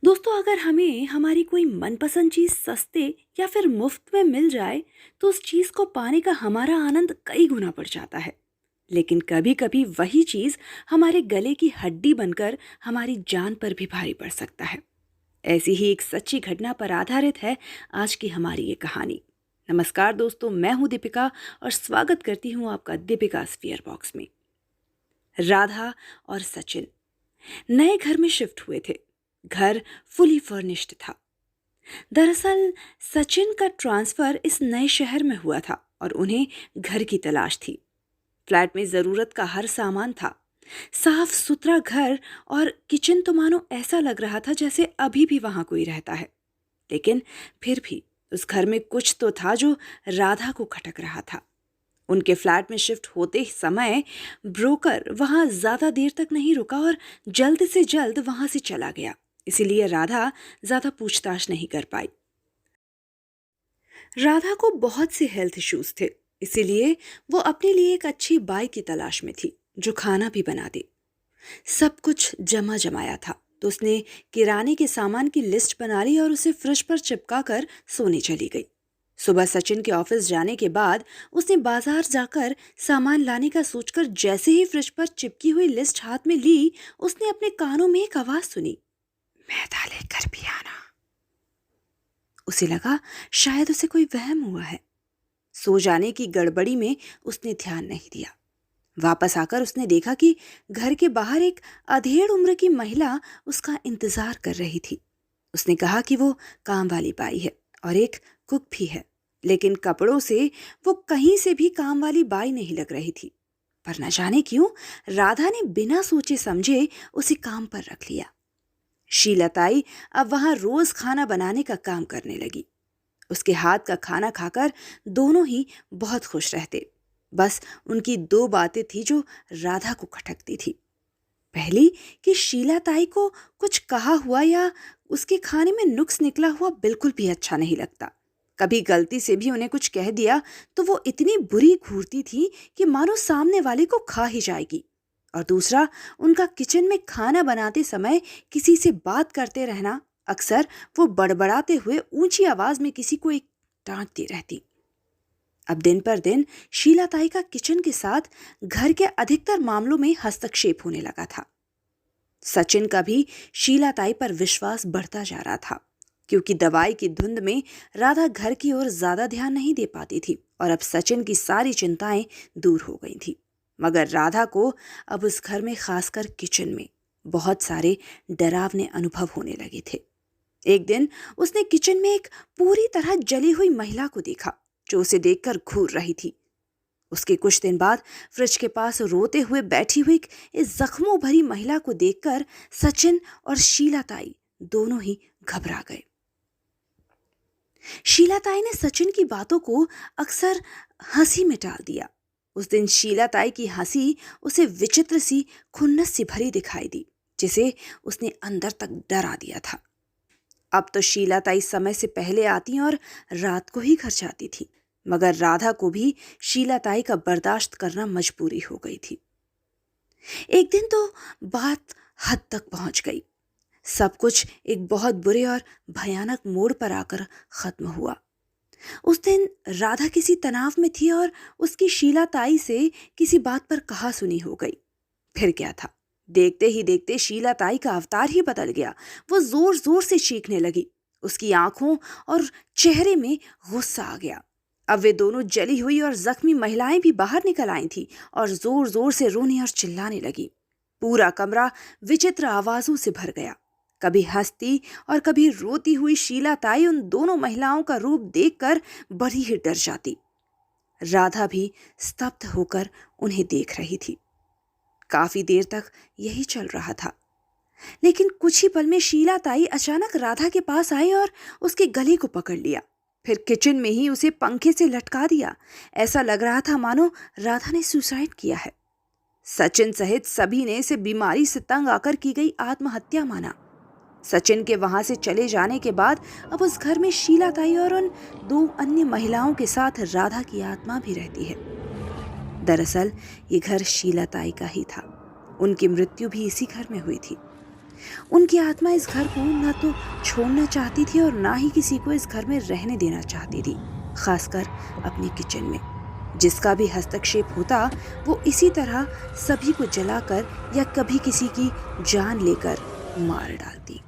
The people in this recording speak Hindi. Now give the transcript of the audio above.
दोस्तों, अगर हमें हमारी कोई मनपसंद चीज़ सस्ते या फिर मुफ्त में मिल जाए तो उस चीज़ को पाने का हमारा आनंद कई गुना बढ़ जाता है। लेकिन कभी कभी वही चीज़ हमारे गले की हड्डी बनकर हमारी जान पर भी भारी पड़ सकता है। ऐसी ही एक सच्ची घटना पर आधारित है आज की हमारी ये कहानी। नमस्कार दोस्तों, मैं हूँ दीपिका और स्वागत करती हूँ आपका दीपिका स्फीयर बॉक्स में। राधा और सचिन नए घर में शिफ्ट हुए थे। घर फुली फर्निश्ड था। दरअसल सचिन का ट्रांसफर इस नए शहर में हुआ था और उन्हें घर की तलाश थी। फ्लैट में जरूरत का हर सामान था। साफ सुथरा घर और किचन तो मानो ऐसा लग रहा था जैसे अभी भी वहां कोई रहता है। लेकिन फिर भी उस घर में कुछ तो था जो राधा को खटक रहा था। उनके फ्लैट में शिफ्ट होते ही समय ब्रोकर वहां ज्यादा देर तक नहीं रुका और जल्द से जल्द वहां से चला गया। इसीलिए राधा ज्यादा पूछताछ नहीं कर पाई। राधा को बहुत से हेल्थ इश्यूज थे, इसीलिए वो अपने लिए एक अच्छी बाई की तलाश में थी जो खाना भी बना दे। सब कुछ जमा जमाया था तो उसने किराने के सामान की लिस्ट बना ली और उसे फ्रिज पर चिपका कर सोने चली गई। सुबह सचिन के ऑफिस जाने के बाद उसने बाजार जाकर सामान लाने का सोचकर जैसे ही फ्रिज पर चिपकी हुई लिस्ट हाथ में ली, उसने अपने कानों में एक आवाज सुनी, मैदा लेकर भी आना। उसे लगा शायद उसे कोई वहम हुआ है। सो जाने की गड़बड़ी में उसने ध्यान नहीं दिया। वापस आकर उसने देखा कि घर के बाहर एक अधेड़ उम्र की महिला उसका इंतजार कर रही थी। उसने कहा कि वो काम वाली बाई है और एक कुक भी है, लेकिन कपड़ों से वो कहीं से भी काम वाली बाई नहीं लग रही थी। पर न जाने क्यों राधा ने बिना सोचे समझे उसे काम पर रख लिया। शीलताई अब वहां रोज खाना बनाने का काम करने लगी। उसके हाथ का खाना खाकर दोनों ही बहुत खुश रहते। बस उनकी दो बातें थी जो राधा को खटकती थी। पहली कि शीलाताई को कुछ कहा हुआ या उसके खाने में नुक्स निकला हुआ बिल्कुल भी अच्छा नहीं लगता। कभी गलती से भी उन्हें कुछ कह दिया तो वो इतनी बुरी घूरती थी कि मानो सामने वाले को खा ही जाएगी। और दूसरा, उनका किचन में खाना बनाते समय किसी से बात करते रहना। अक्सर वो बड़बड़ाते हुए ऊंची आवाज में किसी को एक डांटती रहती। अब दिन पर दिन शीलाताई का किचन के साथ घर के अधिकतर मामलों में हस्तक्षेप होने लगा था। सचिन का भी शीलाताई पर विश्वास बढ़ता जा रहा था, क्योंकि दवाई की धुंध में राधा घर की ओर ज्यादा ध्यान नहीं दे पाती थी और अब सचिन की सारी चिंताएं दूर हो गई थी। मगर राधा को अब उस घर में, खासकर किचन में, बहुत सारे डरावने अनुभव होने लगे थे। एक दिन उसने किचन में एक पूरी तरह जली हुई महिला को देखा जो उसे देखकर घूर रही थी। उसके कुछ दिन बाद फ्रिज के पास रोते हुए बैठी हुई इस जख्मों भरी महिला को देखकर सचिन और शीलाताई दोनों ही घबरा गए। शीलाताई ने सचिन की बातों को अक्सर हंसी में टाल दिया। उस दिन शीलाताई की हंसी उसे विचित्र सी, खुन्नस सी भरी दिखाई दी, जिसे उसने अंदर तक डरा दिया था। अब तो शीलाताई समय से पहले आती और रात को ही घर जाती थी, मगर राधा को भी शीलाताई का बर्दाश्त करना मजबूरी हो गई थी। एक दिन तो बात हद तक पहुंच गई। सब कुछ एक बहुत बुरे और भयानक मोड़ पर आकर खत्म हुआ। उस दिन राधा किसी तनाव में थी और उसकी शीलाताई से किसी बात पर कहा सुनी हो गई। फिर क्या था, देखते ही देखते शीलाताई का अवतार ही बदल गया। वो जोर जोर से चीखने लगी। उसकी आंखों और चेहरे में गुस्सा आ गया। अब वे दोनों जली हुई और जख्मी महिलाएं भी बाहर निकल आई थीं और जोर जोर से रोने और चिल्लाने लगी। पूरा कमरा विचित्र आवाजों से भर गया। कभी हंसती और कभी रोती हुई शीलाताई उन दोनों महिलाओं का रूप देखकर बड़ी ही डर जाती। राधा भी स्तब्ध होकर उन्हें देख रही थी। काफी देर तक यही चल रहा था, लेकिन कुछ ही पल में शीलाताई अचानक राधा के पास आई और उसके गले को पकड़ लिया। फिर किचन में ही उसे पंखे से लटका दिया। ऐसा लग रहा था मानो राधा ने सुसाइड किया है। सचिन सहित सभी ने इसे बीमारी से तंग आकर की गई आत्महत्या माना। सचिन के वहां से चले जाने के बाद अब उस घर में शीलाताई और उन दो अन्य महिलाओं के साथ राधा की आत्मा भी रहती है। दरअसल ये घर शीलाताई का ही था। उनकी मृत्यु भी इसी घर में हुई थी। उनकी आत्मा इस घर को ना तो छोड़ना चाहती थी और ना ही किसी को इस घर में रहने देना चाहती थी, खासकर अपने किचन में। जिसका भी हस्तक्षेप होता वो इसी तरह सभी को जलाकर या कभी किसी की जान लेकर मार डालती।